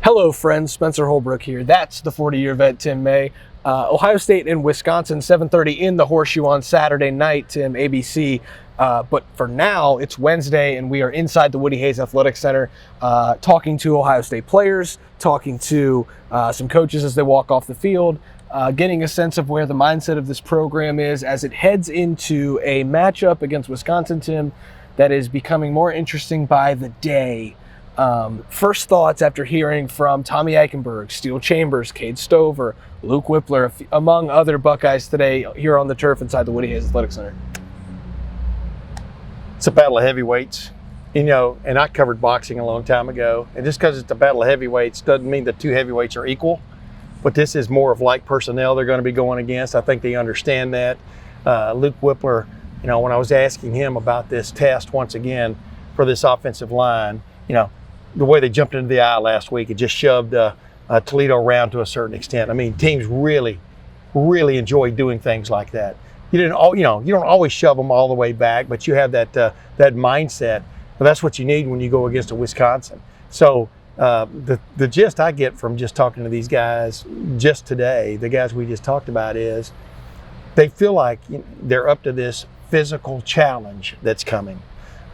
Hello, friends. Spencer Holbrook here. That's the 40-year vet, Tim May. Ohio State and Wisconsin, 7:30 in the Horseshoe on Saturday night, Tim, ABC. But for now, it's Wednesday, and we are inside the Woody Hayes Athletic Center talking to Ohio State players, talking to some coaches as they walk off the field, getting a sense of where the mindset of this program is as it heads into a matchup against Wisconsin, Tim, that is becoming more interesting by the day. First thoughts after hearing from Tommy Eichenberg, Steele Chambers, Cade Stover, Luke Whippler, among other Buckeyes today here on the turf inside the Woody Hayes Athletic Center. It's a battle of heavyweights, and I covered boxing a long time ago. And just because it's a battle of heavyweights doesn't mean the two heavyweights are equal. But this is more of like personnel they're going to be going against. I think they understand that. Luke Whippler, when I was asking him about this test once again for this offensive line, the way they jumped into the eye last week, it just shoved Toledo around to a certain extent. I mean, teams really, really enjoy doing things like that. You don't always shove them all the way back, but you have that mindset. But that's what you need when you go against a Wisconsin. So the gist I get from just talking to these guys just today, the guys we just talked about, is they feel like they're up to this physical challenge that's coming.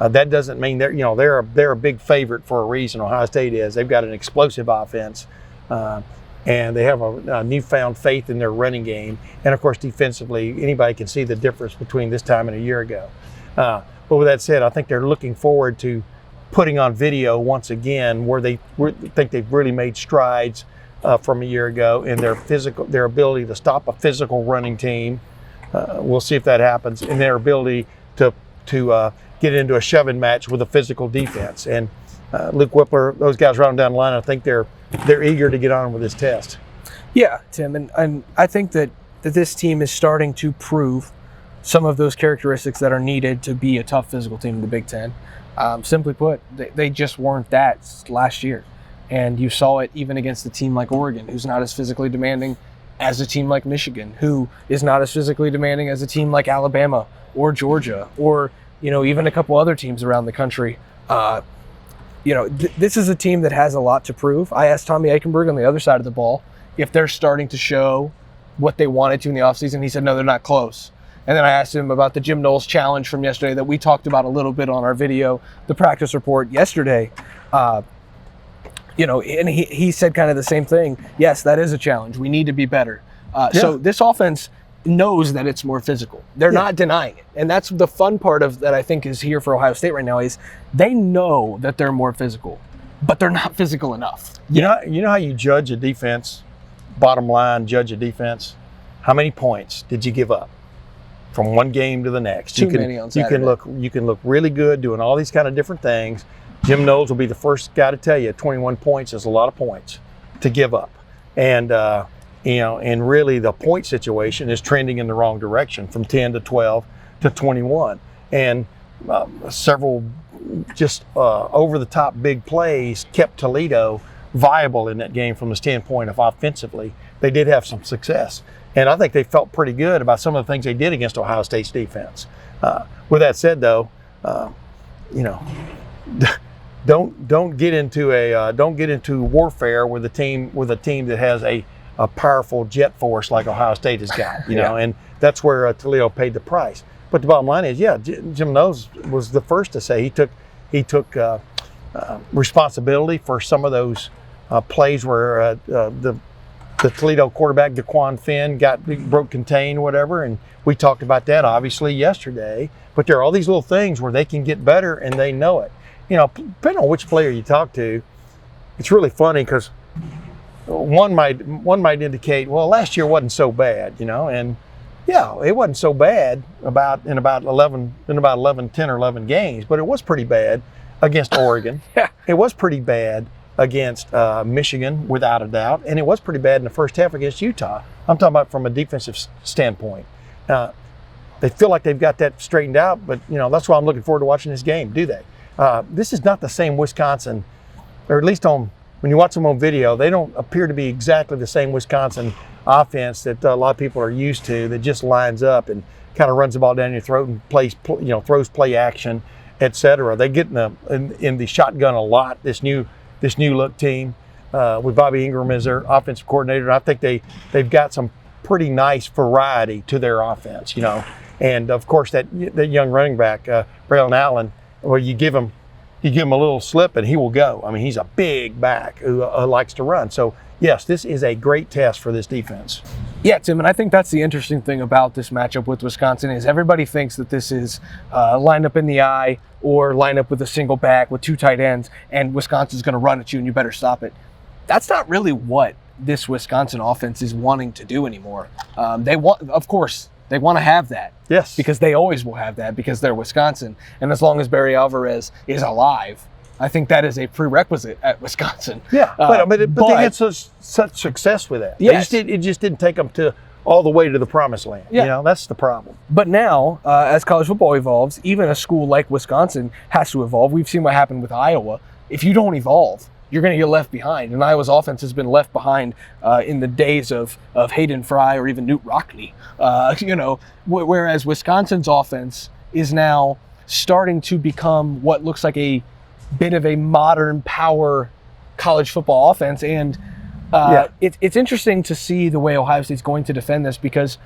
That doesn't mean they're a big favorite for a reason. Ohio State is. They've got an explosive offense, and they have a newfound faith in their running game. And of course, defensively, anybody can see the difference between this time and a year ago. But with that said, I think they're looking forward to putting on video once again where they think they've really made strides from a year ago in their ability to stop a physical running team. We'll see if that happens, and their ability to get into a shoving match with a physical defense. And Luke Whippler, those guys running down the line, I think they're eager to get on with this test. Yeah, Tim, and I think that this team is starting to prove some of those characteristics that are needed to be a tough physical team in the Big Ten. Simply put, they just weren't that last year. And you saw it even against a team like Oregon, who's not as physically demanding as a team like Michigan, who is not as physically demanding as a team like Alabama or Georgia, or even a couple other teams around the country. This is a team that has a lot to prove. I asked Tommy Eichenberg on the other side of the ball if they're starting to show what they wanted to in the offseason. He said, no, they're not close. And then I asked him about the Jim Knowles challenge from yesterday that we talked about a little bit on our video, the practice report yesterday. And he said kind of the same thing. Yes, that is a challenge. We need to be better. So this offense knows that it's more physical. They're not denying it. And that's the fun part of that I think is here for Ohio State right now is they know that they're more physical, but they're not physical enough. You know how you judge a defense, bottom line, judge a defense? How many points did you give up from one game to the next? Too many on Saturday. You can look really good doing all these kind of different things. Jim Knowles will be the first guy to tell you 21 points is a lot of points to give up. And and really the point situation is trending in the wrong direction from 10 to 12 to 21. And several just over-the-top big plays kept Toledo viable in that game from the standpoint of offensively. They did have some success. And I think they felt pretty good about some of the things they did against Ohio State's defense. With that said, though, don't get into warfare with a team that has a powerful jet force like Ohio State has got, and that's where Toledo paid the price. But the bottom line is, Jim Knowles was the first to say he took responsibility for some of those plays where the Toledo quarterback DeQuan Finn broke contain, whatever, and we talked about that obviously yesterday. But there are all these little things where they can get better, and they know it. Depending on which player you talk to, it's really funny because one might indicate, well, last year wasn't so bad, and it wasn't so bad in about 10 or 11 games, but it was pretty bad against Oregon. It was pretty bad against Michigan, without a doubt, and it was pretty bad in the first half against Utah. I'm talking about from a defensive standpoint. They feel like they've got that straightened out, but that's why I'm looking forward to watching this game. Do they? This is not the same Wisconsin, or at least when you watch them on video, they don't appear to be exactly the same Wisconsin offense that a lot of people are used to, that just lines up and kind of runs the ball down your throat and throws play action, etc. They get in the shotgun a lot. This new look team, with Bobby Ingram as their offensive coordinator. I think they've got some pretty nice variety to their offense, And of course, that young running back, Braylon Allen, well, you give him a little slip and he will go. I mean, he's a big back who likes to run. So yes, this is a great test for this defense. Yeah, Tim, and I think that's the interesting thing about this matchup with Wisconsin is everybody thinks that this is lined up in the eye or lined up with a single back with 2 tight ends, and Wisconsin's going to run at you and you better stop it. That's not really what this Wisconsin offense is wanting to do anymore. They want to have that. Yes. Because they always will have that because they're Wisconsin. And as long as Barry Alvarez is alive, I think that is a prerequisite at Wisconsin. Yeah, but they had such success with that. Yes. It just didn't take them to all the way to the promised land. Yeah. That's the problem. But now, as college football evolves, even a school like Wisconsin has to evolve. We've seen what happened with Iowa. If you don't evolve, you're going to get left behind. And Iowa's offense has been left behind in the days of Hayden Fry or even Newt Rockne. Whereas Wisconsin's offense is now starting to become what looks like a bit of a modern power college football offense. And it's interesting to see the way Ohio State's going to defend this because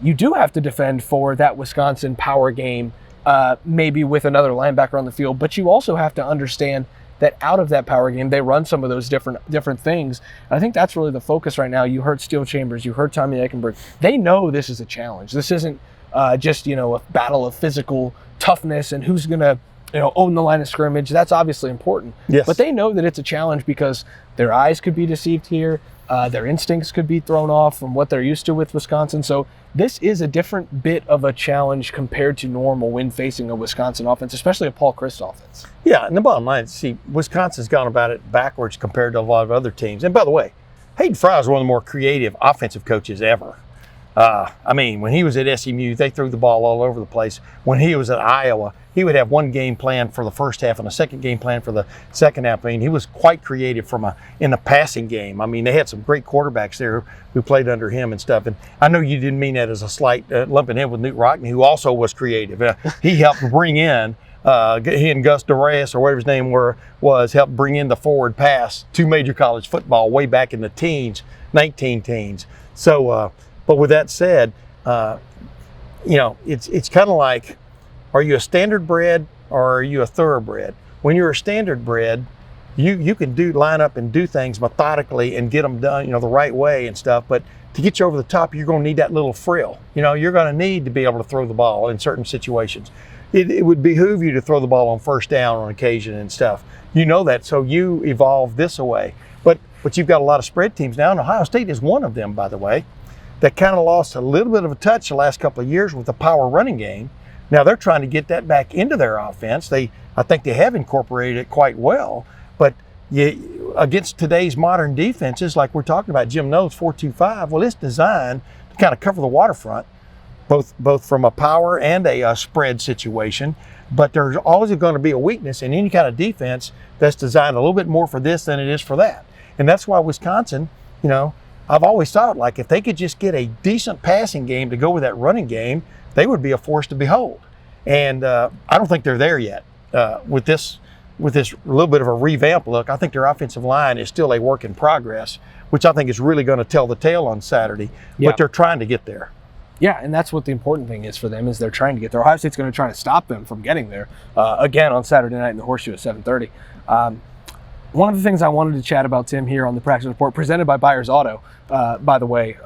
you do have to defend for that Wisconsin power game, maybe with another linebacker on the field, but you also have to understand that out of that power game, they run some of those different things. And I think that's really the focus right now. You heard Steel Chambers, you heard Tommy Eichenberg. They know this is a challenge. This isn't just, a battle of physical toughness and who's going to, own the line of scrimmage. That's obviously important. Yes. But they know that it's a challenge because their eyes could be deceived here. Their instincts could be thrown off from what they're used to with Wisconsin. So this is a different bit of a challenge compared to normal when facing a Wisconsin offense, especially a Paul Chryst offense. Yeah, and the bottom line, Wisconsin's gone about it backwards compared to a lot of other teams. And by the way, Hayden Fry is one of the more creative offensive coaches ever. When he was at SMU, they threw the ball all over the place. When he was at Iowa, he would have one game plan for the first half and a second game plan for the second half. He was quite creative in the passing game. They had some great quarterbacks there who played under him and stuff. And I know you didn't mean that as a slight lumping him with Newt Rockne, who also was creative. He helped bring in, he and Gus Darius, or whatever his name was, helped bring in the forward pass to major college football way back in the teens, 19 teens. So, but with that said, it's kind of like, are you a standard bred or are you a thoroughbred? When you're a standard bred, you can line up and do things methodically and get them done, the right way and stuff. But to get you over the top, you're going to need that little frill. You're going to need to be able to throw the ball in certain situations. It would behoove you to throw the ball on first down on occasion and stuff. That, so you evolve this away. But you've got a lot of spread teams now, and Ohio State is one of them, by the way, that kind of lost a little bit of a touch the last couple of years with the power running game. Now they're trying to get that back into their offense. I think they have incorporated it quite well, but against today's modern defenses, like we're talking about, Jim knows 4-2-5, well, it's designed to kind of cover the waterfront, both from a power and a spread situation. But there's always going to be a weakness in any kind of defense that's designed a little bit more for this than it is for that. And that's why Wisconsin, I've always thought, like, if they could just get a decent passing game to go with that running game, they would be a force to behold. And I don't think they're there yet with this little bit of a revamp look. I think their offensive line is still a work in progress, which I think is really going to tell the tale on Saturday. Yeah. But they're trying to get there. Yeah, and that's what the important thing is for them, is they're trying to get there. Ohio State's going to try to stop them from getting there again on Saturday night in the Horseshoe at 7:30. One of the things I wanted to chat about, Tim, here on the Practice Report, presented by Byers Auto, by the way,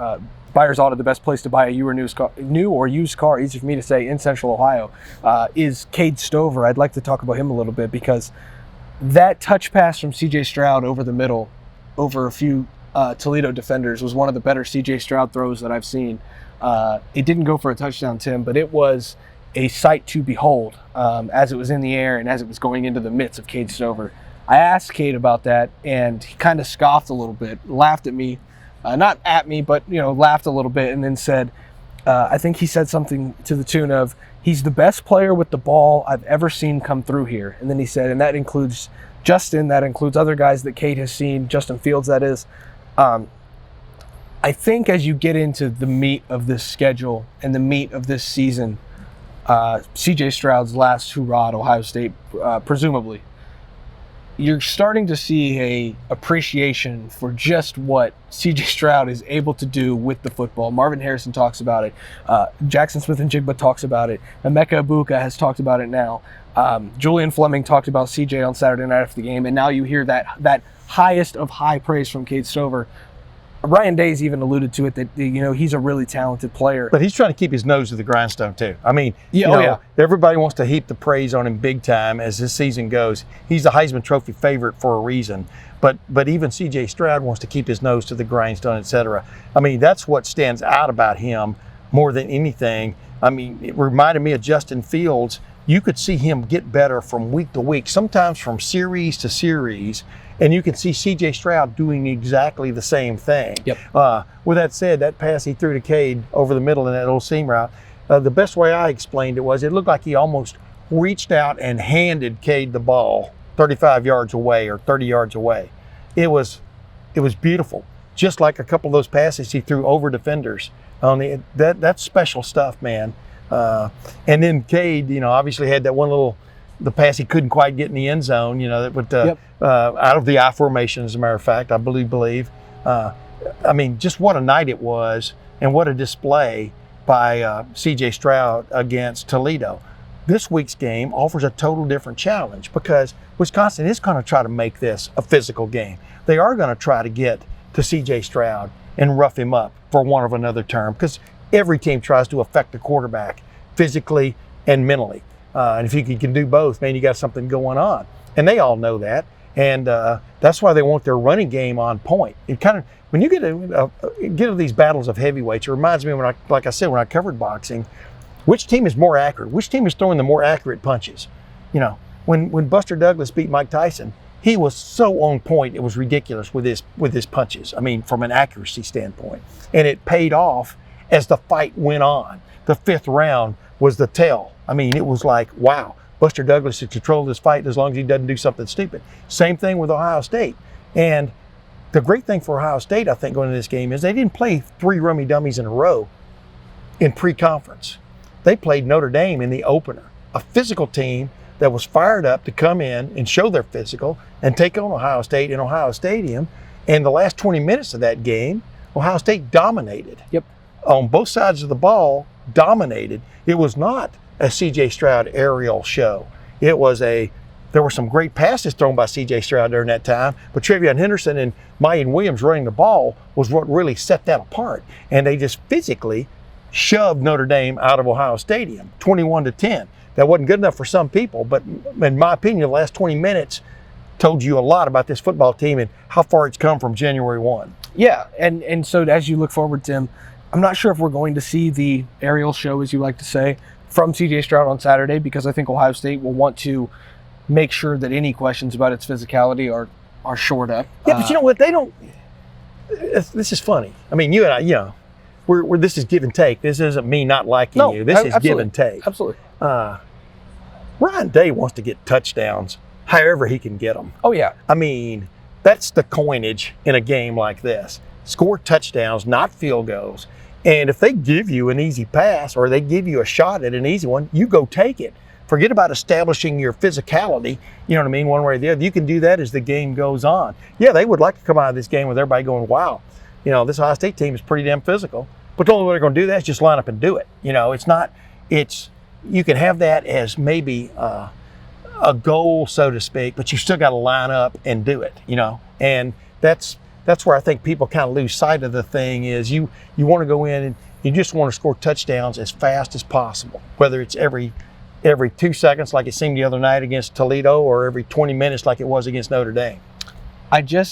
Byers Auto, the best place to buy a new or used car, easy for me to say, in Central Ohio, is Cade Stover. I'd like to talk about him a little bit because that touch pass from C.J. Stroud over the middle, over a few Toledo defenders, was one of the better C.J. Stroud throws that I've seen. It didn't go for a touchdown, Tim, but it was a sight to behold as it was in the air and as it was going into the midst of Cade Stover. I asked Cade about that, and he kind of scoffed a little bit, laughed at me. Not at me, but laughed a little bit, and then said, I think he said something to the tune of, he's the best player with the ball I've ever seen come through here. And then he said, and that includes Justin, that includes other guys that Cade has seen, Justin Fields, that is. I think as you get into the meat of this schedule and the meat of this season, C.J. Stroud's last hurrah at Ohio State, presumably, you're starting to see a appreciation for just what CJ Stroud is able to do with the football. Marvin Harrison talks about it. Jackson Smith-Njigba talks about it. Emeka Egbuka has talked about it now. Julian Fleming talked about CJ on Saturday night after the game, and now you hear that highest of high praise from Cade Stover. Ryan Day's even alluded to it that, you know, he's a really talented player. But he's trying to keep his nose to the grindstone too. I mean, yeah, everybody wants to heap the praise on him big time as this season goes. He's the Heisman Trophy favorite for a reason. But even CJ Stroud wants to keep his nose to the grindstone, etc. I mean, that's what stands out about him more than anything. I mean, it reminded me of Justin Fields. You could see him get better from week to week, sometimes from series to series. And you can see C.J. Stroud doing exactly the same thing. Yep. With that said, that pass he threw to Cade over the middle in that little seam route, the best way I explained it was it looked like he almost reached out and handed Cade the ball 35 yards away or 30 yards away. It was beautiful. Just like a couple of those passes he threw over defenders. That's special stuff, man. And then Cade, you know, obviously had that one little, the pass he couldn't quite get in the end zone, you know, that would out of the I formation, as a matter of fact, I believe. I mean, just what a night it was, and what a display by C.J. Stroud against Toledo. This week's game offers a total different challenge because Wisconsin is going to try to make this a physical game. They are going to try to get to C.J. Stroud and rough him up, for want of another term, because every team tries to affect the quarterback physically and mentally. And if you can do both, man, you got something going on. And they all know that. And that's why they want their running game on point. It kind of, when you get to these battles of heavyweights, it reminds me when like I said, when I covered boxing, which team is more accurate? Which team is throwing the more accurate punches? You know, when Buster Douglas beat Mike Tyson, he was so on point, it was ridiculous with his punches. I mean, from an accuracy standpoint. And it paid off as the fight went on. The fifth round was the tell. I mean, it was like, wow, Buster Douglas has controlled this fight as long as he doesn't do something stupid. Same thing with Ohio State. And the great thing for Ohio State, I think, going into this game is they didn't play 3 rummy dummies in a row in pre-conference. They played Notre Dame in the opener, a physical team that was fired up to come in and show their physical and take on Ohio State in Ohio Stadium. And the last 20 minutes of that game, Ohio State dominated. Yep. On both sides of the ball, dominated. It was not a C.J. Stroud aerial show. There were some great passes thrown by C.J. Stroud during that time, but Trevion Henderson and Mayan Williams running the ball was what really set that apart. And they just physically shoved Notre Dame out of Ohio Stadium, 21-10. That wasn't good enough for some people, but in my opinion, the last 20 minutes told you a lot about this football team and how far it's come from January 1. Yeah, and so as you look forward, Tim, I'm not sure if we're going to see the aerial show, as you like to say, from C.J. Stroud on Saturday, because I think Ohio State will want to make sure that any questions about its physicality are shored up. Yeah, but you know what? They don't. This is funny. I mean, you and I, you know, we're this is give and take. This isn't me not liking you. This is give and take. Absolutely. Ryan Day wants to get touchdowns however he can get them. Oh, yeah. I mean, that's the coinage in a game like this. Score touchdowns, not field goals. And if they give you an easy pass or they give you a shot at an easy one, you go take it. Forget about establishing your physicality, you know what I mean, one way or the other. You can do that as the game goes on. Yeah, they would like to come out of this game with everybody going, wow, you know, this Ohio State team is pretty damn physical. But the only way they're going to do that is just line up and do it. You know, you can have that as maybe a goal, so to speak, but you still got to line up and do it, you know. And that's where I think people kind of lose sight of the thing is you want to go in and you just want to score touchdowns as fast as possible, whether it's every 2 seconds like it seemed the other night against Toledo or every 20 minutes like it was against Notre Dame.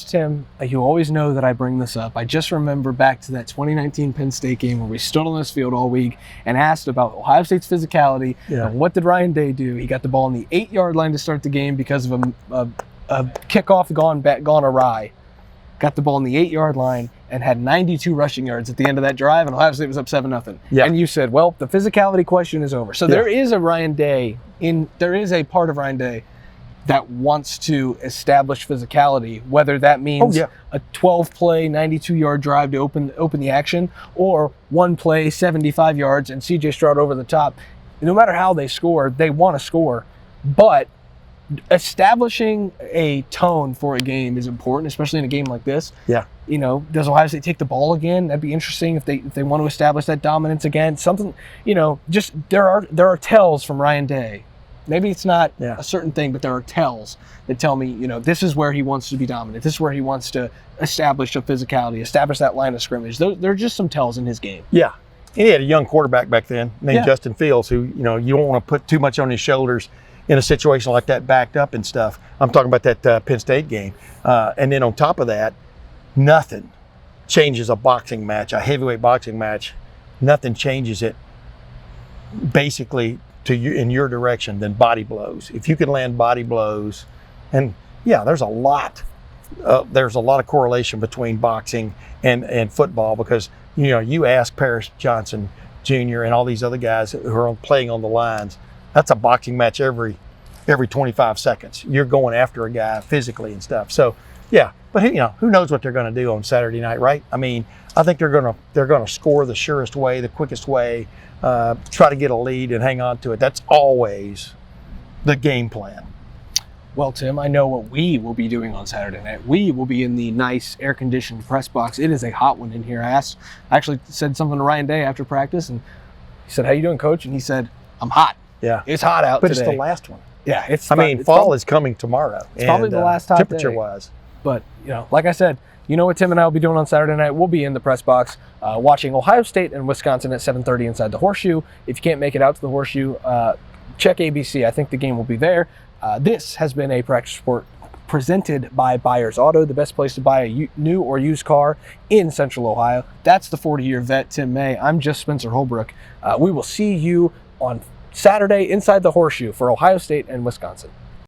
Tim, you always know that I bring this up. I just remember back to that 2019 Penn State game where we stood on this field all week and asked about Ohio State's physicality. Yeah. And what did Ryan Day do? He got the ball on the 8-yard line to start the game because of a kickoff gone awry. Got the ball on the 8-yard line and had 92 rushing yards at the end of that drive, and Ohio State was up 7-0. Yeah. And you said, well, the physicality question is over. So there is a part of Ryan Day that wants to establish physicality, whether that means a 12-play, 92-yard drive to open the action, or one play, 75 yards, and C.J. Stroud over the top. No matter how they score, they want to score, but establishing a tone for a game is important, especially in a game like this. Yeah. You know, does Ohio State take the ball again? That'd be interesting if they want to establish that dominance again. Something, you know, just there are tells from Ryan Day. Maybe it's not a certain thing, but there are tells that tell me, you know, this is where he wants to be dominant. This is where he wants to establish a physicality, establish that line of scrimmage. There are just some tells in his game. Yeah. And he had a young quarterback back then named Justin Fields, who, you know, you don't want to put too much on his shoulders in a situation like that, backed up and stuff. I'm talking about that Penn State game. And then on top of that, nothing changes a boxing match, a heavyweight boxing match. Nothing changes it basically to you in your direction than body blows. If you can land body blows, and there's a lot of correlation between boxing and football, because you know, you ask Paris Johnson Jr. and all these other guys who are playing on the lines, that's a boxing match every 25 seconds. You're going after a guy physically and stuff. So but you know, who knows what they're going to do on Saturday night, right? I mean, I think they're going to score the surest way, the quickest way, try to get a lead and hang on to it. That's always the game plan. Well, Tim, I know what we will be doing on Saturday night. We will be in the nice air-conditioned press box. It is a hot one in here. I actually said something to Ryan Day after practice, and he said, "How you doing, Coach?" And he said, "I'm hot." Yeah, it's hot out but today. It's the last one. Yeah, fall is coming tomorrow. It's probably the last hot temperature-wise. But you know, like I said, you know what Tim and I will be doing on Saturday night? We'll be in the press box watching Ohio State and Wisconsin at 7:30 inside the Horseshoe. If you can't make it out to the Horseshoe, check ABC. I think the game will be there. This has been a Practice Report presented by Buyers Auto, the best place to buy a new or used car in Central Ohio. That's the 40-year vet, Tim May. I'm just Spencer Holbrook. We will see you on Saturday inside the Horseshoe for Ohio State and Wisconsin.